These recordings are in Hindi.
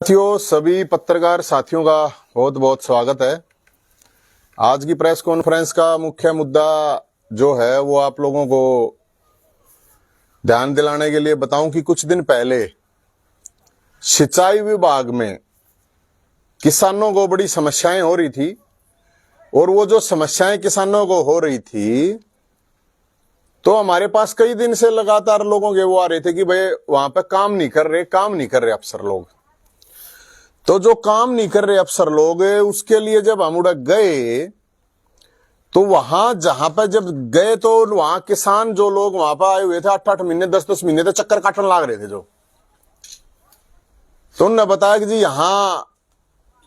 साथियों, सभी पत्रकार साथियों का बहुत बहुत स्वागत है। आज की प्रेस कॉन्फ्रेंस का मुख्य मुद्दा जो है वो आप लोगों को ध्यान दिलाने के लिए बताऊं कि कुछ दिन पहले सिंचाई विभाग में किसानों को बड़ी समस्याएं हो रही थी और वो जो समस्याएं किसानों को हो रही थी तो हमारे पास कई दिन से लगातार लोगों के वो आ रहे थे कि भाई वहां पे काम नहीं कर रहे अफसर लोग। तो जो काम नहीं कर रहे अफसर लोग, उसके लिए जब हम उड़ गए तो वहां जहां पर जब गए तो वहां किसान जो लोग वहां पर आए हुए थे 8-8 महीने 10-10 महीने तक चक्कर काटने लग रहे थे जो, तो उन्होंने बताया कि जी यहां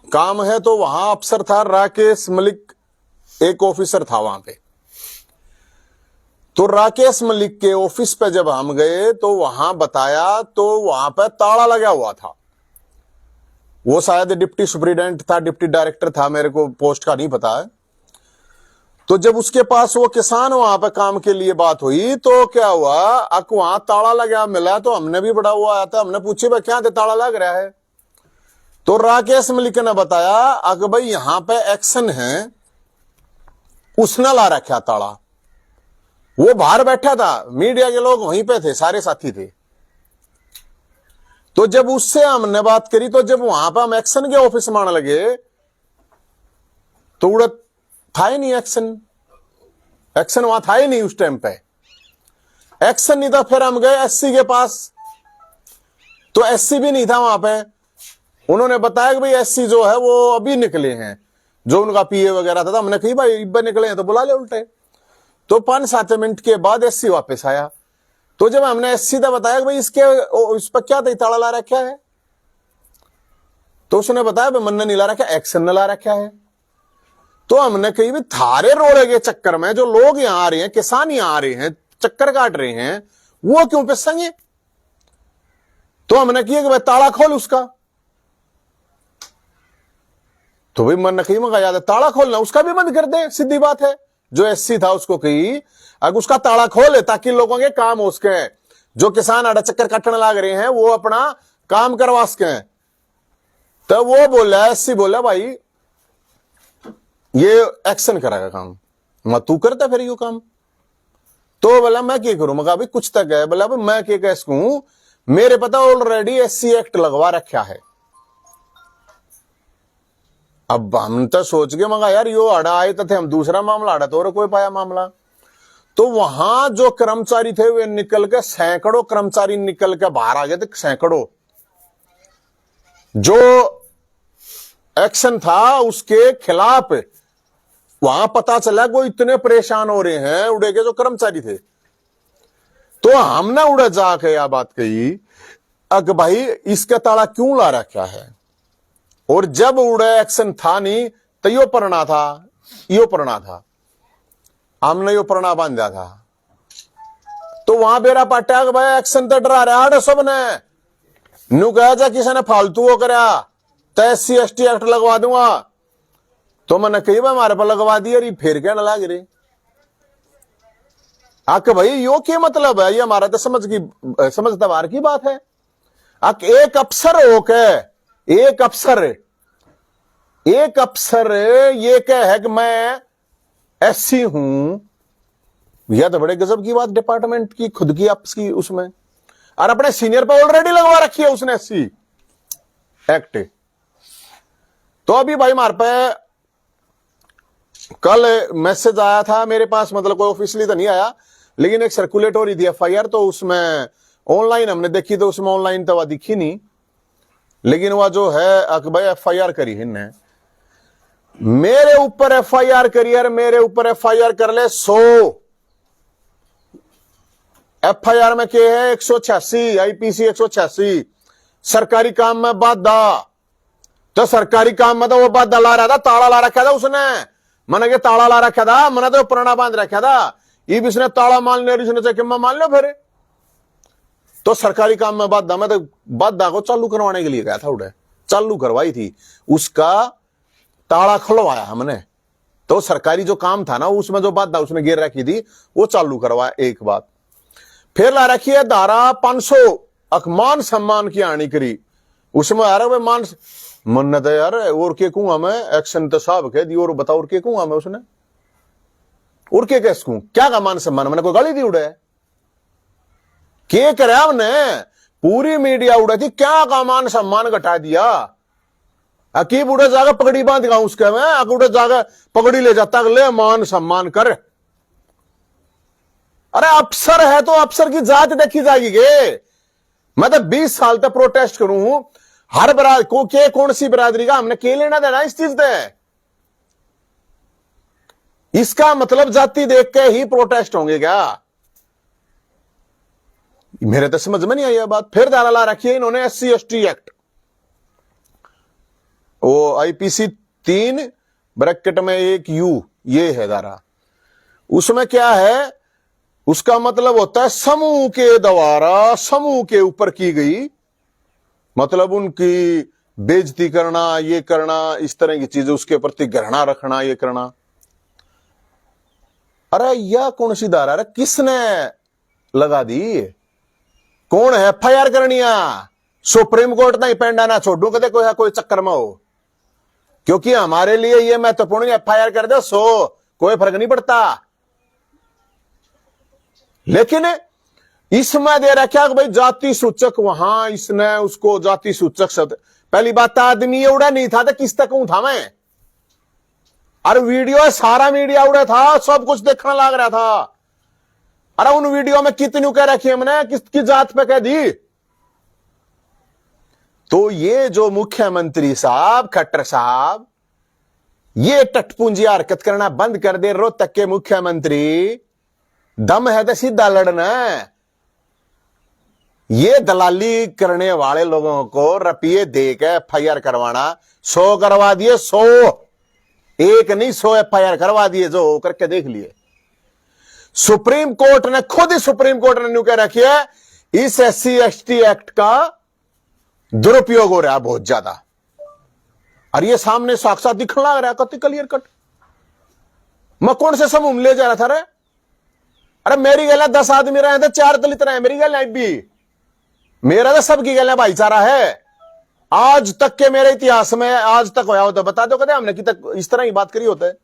काम है। तो वहां अफसर था राकेश मलिक, एक ऑफिसर था वहां पे। तो राकेश मलिक के ऑफिस पे जब हम गए तो वहां बताया तो वहां पर ताला लगा हुआ था। वो शायद डिप्टी सुपरिटेंडेंट था, डिप्टी डायरेक्टर था, मेरे को पोस्ट का नहीं पता है। तो जब उसके पास वो किसान वहां पे काम के लिए बात हुई तो क्या हुआ, अक वहां ताला लगा मिला। तो हमने भी बड़ा हुआ आया था, हमने पूछे भाई क्या ताला लग रहा है। तो राकेश मलिक ने बताया अक भाई यहां पे एक्शन है, उसने ला रखा ताला। वो बाहर बैठा था, मीडिया के लोग वहीं पे थे, सारे साथी थे। तो जब उससे हमने बात करी तो जब वहां पर हम एक्शन के ऑफिस में आने लगे तो उड़त था ही नहीं एक्शन वहां था ही नहीं। उस टाइम पे एक्शन नहीं था। फिर हम गए एससी के पास तो एससी भी नहीं था वहां पे। उन्होंने बताया कि भाई एससी जो है वो अभी निकले हैं, जो उनका पीए वगैरह था। हमने कही भाई इब्बे निकले हैं तो बुला ले उल्टे। तो 5-7 मिनट के बाद एससी वापस आया। तो जब हमने सीधा बताया कि भाई इस पर क्या ताला ला रखा है, तो उसने बताया भाई मन ने ला रखा, एक्शन ने ला रखा है। तो हमने कही भाई थारे रोड़े के चक्कर में जो लोग यहां आ रहे हैं, किसान यहां आ रहे हैं, चक्कर काट रहे हैं, वो क्यों पिसेंगे। तो हमने किया कि भाई ताला खोल उसका। तो भाई मन ने कही मगा याद है ताला खोलना, उसका भी बंद कर दे, सीधी बात है। जो एससी था उसको कही अगर उसका ताला खोले ताकि लोगों के काम हो सके, जो किसान आड़ा चक्कर काटने लग रहे हैं वो अपना काम करवा सके। तो वो बोला, एससी बोला भाई ये एक्शन करेगा काम, मैं तू करता फिर यो काम। तो बोला मैं क्या करूं, मगा भाई कुछ तक है। बोला भाई मैं क्या कह सकूं, मेरे पता ऑलरेडी एससी एक्ट लगवा रखा है। अब हम तो सोच के मगा यार यो आड़ा आए थे हम दूसरा मामला आड़ा तो और कोई पाया मामला। तो वहां जो कर्मचारी थे वे निकल के, सैकड़ों कर्मचारी निकल के बाहर आ गए थे, सैकड़ों। जो एक्शन था उसके खिलाफ वहां पता चला कोई इतने परेशान हो रहे हैं उड़े के जो कर्मचारी थे। तो हमने उड़े जाके यह बात कही अग भाई इसका ताला क्यों ला रखा है। और जब उड़े एक्शन था नहीं तो यो पढ़ना था, हमने यो पढ़ना बांधा था। तो वहां बेरा पाटा भाई एक्शन तो डरा रहा है सबने, न्यू कहा जा किसी ने फालतू हो करा तो SC ST एक्ट लगवा दूंगा। तो मैंने कही भाई हमारे पर लगवा दिया, फिर क्या न लग रही आक भाई यो क्या मतलब है, ये हमारा तो समझता बाहर की बात है। आक एक अफसर होके एक अफसर ये कह है कि मैं एससी हूं, यह तो बड़े गजब की बात डिपार्टमेंट की, खुद की आपस की उसमें। और अपने सीनियर पर ऑलरेडी लगवा रखी है उसने एससी एक्ट। तो अभी भाई हमारे पे कल मैसेज आया था मेरे पास, मतलब कोई ऑफिशियली तो नहीं आया लेकिन एक सर्कुलेट हो रही थी FIR। तो उसमें ऑनलाइन हमने देखी तो उसमें ऑनलाइन तो वह दिखी नहीं, लेकिन वह जो है भाई FIR करी है इन्हें, मेरे ऊपर FIR करी है, मेरे ऊपर FIR कर ले 100। FIR में क्या है 186 IPC 186 सरकारी काम में बाधा। तो सरकारी काम में तो वो बाधा ला रहा था, ताला ला रखा था उसने। मैंने के ताला ला रखा था, मैंने तो पुराना बांध रखा था, ये भी इसने ताला मान लिया, इसने चाहे किम्मा मान लो फिर। तो सरकारी काम में बाधा, मैं तो बाधा को चालू करवाने के लिए गया था, उड़े चालू करवाई थी, उसका ताला खुलवाया हमने। तो सरकारी जो काम था ना उसमें जो बाधा उसने गिर रखी थी वो चालू करवाया। एक बात फिर ला रखी है धारा 500 मान सम्मान की हानि करी। उसमें आ रहा भाई मान मन्नत है यार, और के कुआ में एक्शन तो साहब कह दी, और बताओ और के कुआ में उसने और के कैस क्या का मान सम्मान मैंने कोई गाली दी उड़े के करे हमने, पूरी मीडिया उड़े थी, क्या का मान सम्मान घटा दिया। अकीब उड़े जाकर पगड़ी बांध गया उसके में, उड़े जाकर पगड़ी ले जाता ले मान सम्मान कर। अरे अफसर है तो अफसर की जात देखी जाएगी गे। मैं तो 20 साल तक प्रोटेस्ट करूं, हर बरादरी को के कौन सी बरादरी का हमने के लेना देना इस चीज से। इसका मतलब जाति देख के ही प्रोटेस्ट होंगे क्या? मेरे तो समझ में नहीं आई यह बात। फिर धारा ला रखी है इन्होंने SC/ST एक्ट, वो IPC 3 ब्रैकेट में 1U ये है धारा। उसमें क्या है, उसका मतलब होता है समूह के द्वारा समूह के ऊपर की गई, मतलब उनकी बेइज्जती करना, ये करना, इस तरह की चीजें, उसके प्रति घृणा रखना, ये करना। अरे यह कौन सी धारा है, किसने लगा दी, कौन है FIR करनिया? सुप्रीम कोर्ट नहीं पेंडा ना छोड़ू कदे कोई चक्कर में हो, क्योंकि हमारे लिए यह महत्वपूर्ण FIR कर दे 100 कोई फर्क नहीं पड़ता। लेकिन इसमें दे रखा कि भाई जाति सूचक, वहां इसने उसको जाति सूचक शब्द, पहली बात आदमी उड़ा नहीं था तो किस तक था मैं, अरे वीडियो सारा मीडिया उड़ा था, सब कुछ देखने लग रहा था। अरे उन वीडियो में कितनी कह रखी हमने, किसकी जात पे कह दी। तो ये जो मुख्यमंत्री साहब खट्टर साहब, ये टटपुंजी हरकत करना बंद कर दे। रोहतक के मुख्यमंत्री, दम है तो सीधा लड़ना। ये दलाली करने वाले लोगों को रुपये देकर FIR करवाना, 100 करवा दिए, 100, एक नहीं 100 FIR करवा दिए, जो करके देख लिए। सुप्रीम कोर्ट ने खुद ही, सुप्रीम कोर्ट ने न्यू कह रखी है इस SC/ST एक्ट का दुरुपयोग हो रहा है बहुत ज्यादा। और ये सामने साक्षात दिखने लग रहा है, कति क्लियर कट। मैं कौन से समूह में ले जा रहा था रे? अरे मेरी गल 10 आदमी रहे थे, 4 दलित रहे, मेरी गल भी, मेरा तो सबकी गल भाईचारा है। आज तक के मेरे इतिहास में आज तक होया होता बता दो कदे हमने कि तक इस तरह ही बात करी होता है।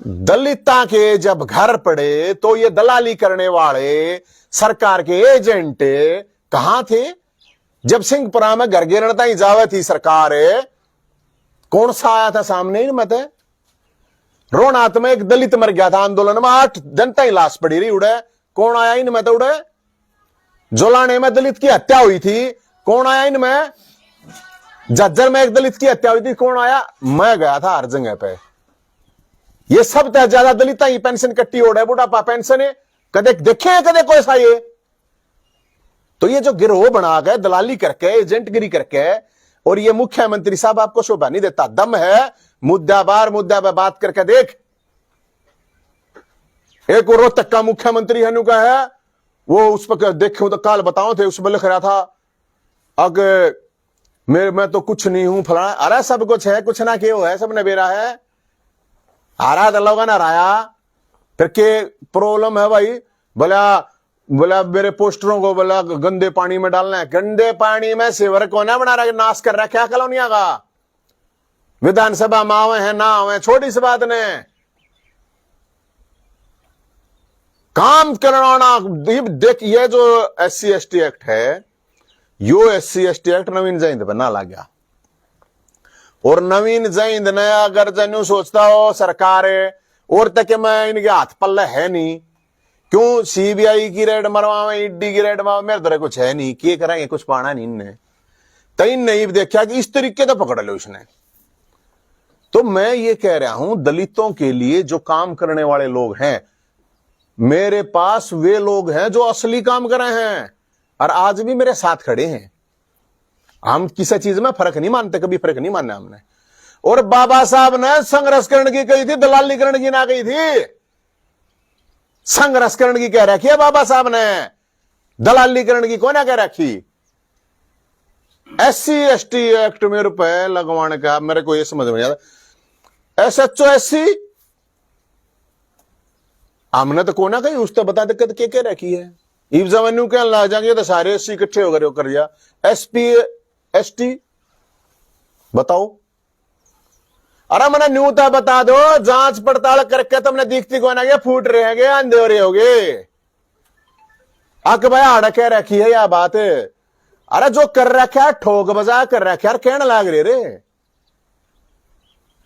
दलिता के जब घर पड़े तो ये दलाली करने वाले सरकार के एजेंट कहां थे? जब सिंहपुरा में घर गिरणता ही जावे थी सरकार, कौन सा आया था सामने इनमें? रोहनाथ में एक दलित मर गया था आंदोलन में, 8 जनता ही लाश पड़ी रही उड़े, कौन आया इनमें? तो उड़े जोलाने में दलित की हत्या हुई थी, कौन आया इनमें? झज्जर में एक दलित की हत्या हुई थी, कौन आया? मैं गया था हर जगह पे। ये सब ज्यादा दलित ही पेंशन कट्टी ओढ़े, बुढ़ापा पेंशन है, कदे देखे कदे कोई सा ये? तो ये जो गिरोह बना गए दलाली करके, एजेंटगिरी करके, और ये मुख्यमंत्री साहब आपको शोभा नहीं देता। दम है मुद्दा पे बात करके देख। एक रोहतक का मुख्यमंत्री हनु का है, वो उस पर देखो तो काल बताओ थे, उसमें लिख रहा था अगर मैं तो कुछ नहीं हूं फलाना। अरे सब कुछ है, कुछ ना क्यों है, सब नबेरा है। आरा दलोगा ना राया, फिर के प्रॉब्लम है भाई? बोला मेरे पोस्टरों को बोला गंदे पानी में डालना है। गंदे पानी में सेवर को ना बना रहा, नाश कर रहा क्या कॉलोनिया का? विधानसभा में आवे हैं ना आवे, छोटी सी बात ने काम करवाना। देख ये जो SC/ST एक्ट है, यो SC/ST एक्ट नवीन जयंत बना ला गया। और नवीन जयंत ने अगर जनू सोचता हो सरकार और तक मैं इनके हाथ पल्ले है नहीं, क्यों CBI की रेड मरवावे, ED की रेड मरवावे, मेरे तरह कुछ है नहीं, क्या करेंगे, कुछ पाना नहीं इनने। तो इन नहीं देखा कि इस तरीके तो पकड़ लो उसने। तो मैं ये कह रहा हूं, दलितों के लिए जो काम करने वाले लोग हैं, मेरे पास वे लोग हैं जो असली काम कर रहे हैं और आज भी मेरे साथ खड़े हैं। हम किसी चीज में फर्क नहीं मानते, कभी फर्क नहीं मानना हमने। और बाबा साहब ने संघर्ष करने की कही थी, दलाली करने की ना कही थी। संघर्ष करने की कह रखी है बाबा साहब ने, दलाली करने की कौन कह रखी? SC/ST एक्ट में रुपए लगवाने का मेरे को ये समझ में नहीं आता। SHO SC हमने तो कोना कही, उस तो बता दिक्कत क्या कह रखी है। ईब जमन्यू कहने लग जाएंगे तो सारे एससी इकट्ठे होकर कर दिया एसपी एसटी बताओ। अरे मैंने न्यूता बता दो, जांच पड़ताल करके तुमने दिखती कौन आ गया, फूट रहेंगे अंधे हो रहे होगे। आके भाई आड़ा कह रखी है यह बात। अरे जो कर रखा है ठोक बजा कर रखा है, कहने लाग रहे रे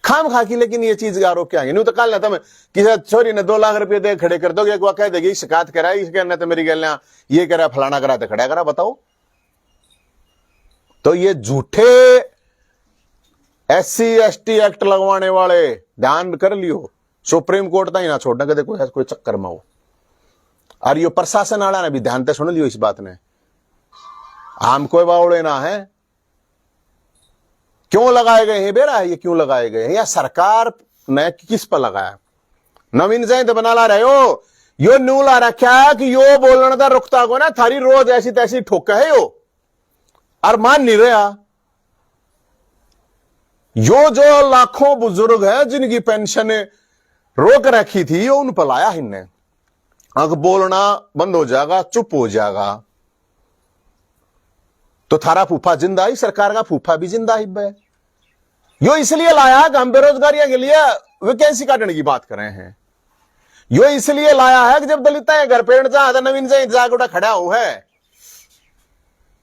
खाम खा की। लेकिन ये चीज आरोप क्या है, न्यू तो कल ना तुम किसी छोरी ने 2 लाख रुपए दे खड़े कर दोगे, एक कह देगी शिकायत करा इसके तो मेरी गल ये करा फलाना करा तो खड़ा करा। बताओ तो ये झूठे एससी एसटी एक्ट लगवाने वाले ध्यान कर लियो, सुप्रीम कोर्ट तक ही ना छोड़ना कदे कोई चक्कर में हो। और ये प्रशासन वाला ने भी ध्यान से सुन लियो इस बात ने, आम कोई बावड़े ना है। क्यों लगाए गए हैं बेरा, ये क्यों लगाए गए हैं, या सरकार ने किस पर लगाया। नवीन जयंत बना ला रहे हो, यो न्यू ला रखा है कि यो बोलने का रुकता को ना थारी रोज ऐसी तैसी ठोक है यो, और मान नहीं रहा। यो जो लाखों बुजुर्ग हैं जिनकी पेंशन रोक रखी थी, यो उन पर लाया इनने। अब बोलना बंद हो जाएगा, चुप हो जाएगा, तो थारा फूफा जिंदा ही, सरकार का फूफा भी जिंदा ही है। यो इसलिए लाया कि हम बेरोजगारी के लिए वैकेंसी काटने की बात कर रहे हैं। यो इसलिए लाया है कि जब दलित घर पेड़ जा नवीन जयंत जागोड़ा खड़ा हो है,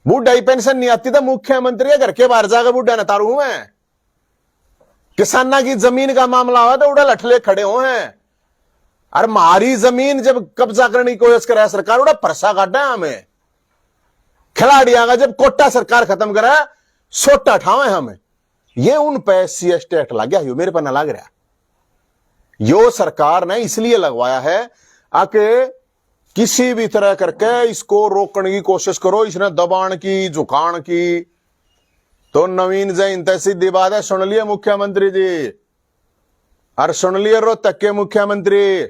बूढ़ा पेंशन नहीं आती तो मुख्यमंत्री घर के बाहर जाकर बूढ़ा नतारू हुए, किसाना की जमीन का मामला हुआ तो उड़ा लठले खड़े हो हैं। और हमारी जमीन जब कब्जा करने की कोशिश करे सरकार, उड़ा परसा काटा है हमें। खिलाड़ियां का जब कोटा सरकार खत्म करा, सोटा ठावे हमें। ये उन पे एससी एसटी एक्ट लग गया, यो मेरे पर ना लग रहा। यो सरकार ने इसलिए लगवाया है आके किसी भी तरह करके इसको रोकने की कोशिश करो, इसने दबाण की झुकाण की। तो नवीन जयंत सीधी बात है, सुन लिए मुख्यमंत्री जी, और सुन लिए रोहतक के मुख्यमंत्री,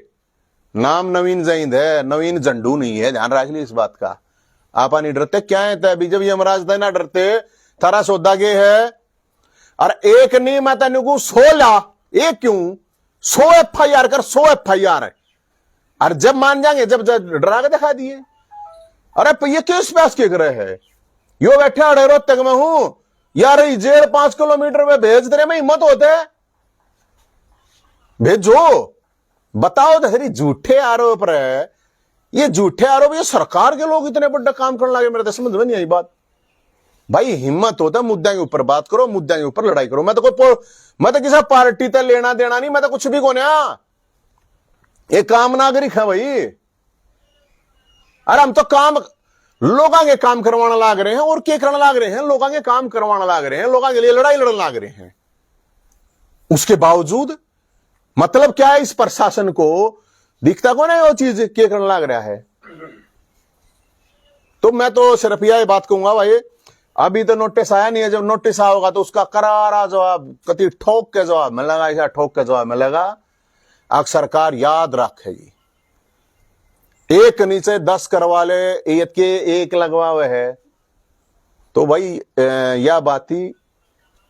नाम नवीन जयंत है, नवीन झंडू नहीं है, ध्यान रख ली इस बात का। आपा नहीं डरते क्या है, अभी जब यमराज ना डरते थारा सौदा गे है। और एक नहीं मैं तेन 16 एक क्यों 100 FIR कर, 100 FIR। और जब मान जाएंगे, जब डरा के दिखा दिए। अरे ये किस प्यास के रहे है, यो बैठे अड़े रोहतक में हूं यार, जेल 5 किलोमीटर में भेज दे, में हिम्मत होते है भेजो। बताओ तो सही, झूठे आरोप रहे, ये झूठे आरोप, ये सरकार के लोग इतने बड़ा काम करने लगे, मेरे तो समझ में नहीं आई बात। भाई हिम्मत होता है मुद्दे के ऊपर बात करो, मुद्दे के ऊपर लड़ाई करो। मैं तो किसी पार्टी तक लेना देना नहीं, मैं तो कुछ भी कोने, एक काम नागरिक है भाई। अरे हम तो काम लोगों के काम करवाना लाग रहे हैं, और क्या करना लाग रहे हैं, लोगों के काम करवाना लाग रहे हैं, लोगों के लिए लड़ाई लड़ने लाग रहे हैं। उसके बावजूद मतलब क्या है, इस प्रशासन को दिखता कौन है वो चीज क्या करने लग रहा है। तो मैं तो सिर्फ यह बात कहूंगा भाई, अभी तो नोटिस आया नहीं है, जब नोटिस आएगा तो उसका करारा जवाब, कति ठोक के जवाब मिलेगा, ऐसा ठोक के जवाब मिलेगा। अब सरकार याद रखेगी, एक नीचे 10 करवा ले, एक के 1 लगवा हुए है, तो भाई यह बात ही।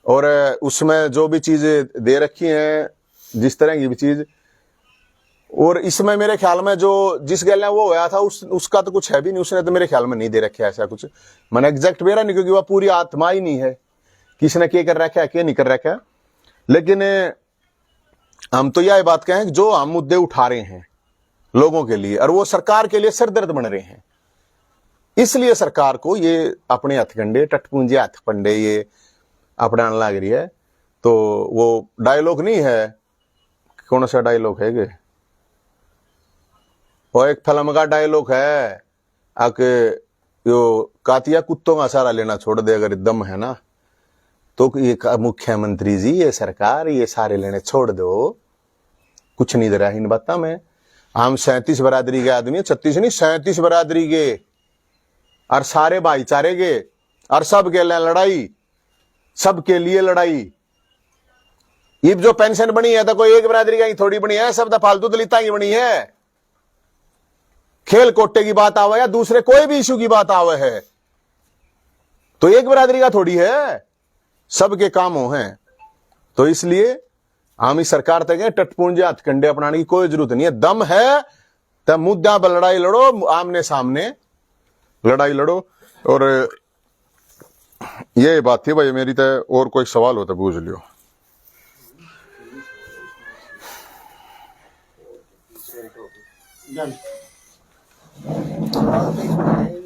और उसमें जो भी चीजें दे रखी हैं, जिस तरह की भी चीज, और इसमें मेरे ख्याल में जो जिस गल ने वो होया था उसका तो कुछ है भी नहीं, उसने तो मेरे ख्याल में नहीं दे रखा ऐसा कुछ, मैंने एग्जैक्ट बेरा नहीं, क्योंकि वह पूरी आत्मा ही नहीं है किसने क्या कर रखा है क्या नहीं कर रखा है। लेकिन हम तो यह बात कहें, जो हम मुद्दे उठा रहे हैं लोगों के लिए, और वो सरकार के लिए सिरदर्द बन रहे हैं, इसलिए सरकार को ये अपने हथकंडे टटपूंजे हाथ पंडे ये अपनाने लग रही है। तो वो डायलॉग नहीं है, कौन सा डायलॉग है ये, और एक फिल्म का डायलॉग है आके यो कातिया कुत्तों का सहारा लेना छोड़ दे अगर दम है ना, तो ये मुख्यमंत्री जी, ये सरकार, ये सारे लेने छोड़ दो, कुछ नहीं दे रहा इन बात में। हम 37 बरादरी के आदमी, 36 नहीं 37 बरादरी के, और सारे भाईचारे के, और सबके लिए लड़ाई, सबके लिए लड़ाई। ये जो पेंशन बनी है तो कोई एक बरादरी का ही थोड़ी बनी है, सब तो फालतू दलिता की बनी है। खेल कोटे की बात आवे या दूसरे कोई भी इशू की बात आवे है तो एक बरादरी का थोड़ी है, सबके कामों हैं। तो इसलिए हम इस सरकार तक टटपूंजे हथकंडे अपनाने की कोई जरूरत नहीं है। दम है तब मुद्दा पर लड़ाई लड़ो आमने सामने, लड़ाई लड़ो। और ये बात थी भाई मेरी। तो और कोई सवाल हो तो पूछ लियो।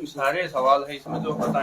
सारे सवाल है इसमें जो पता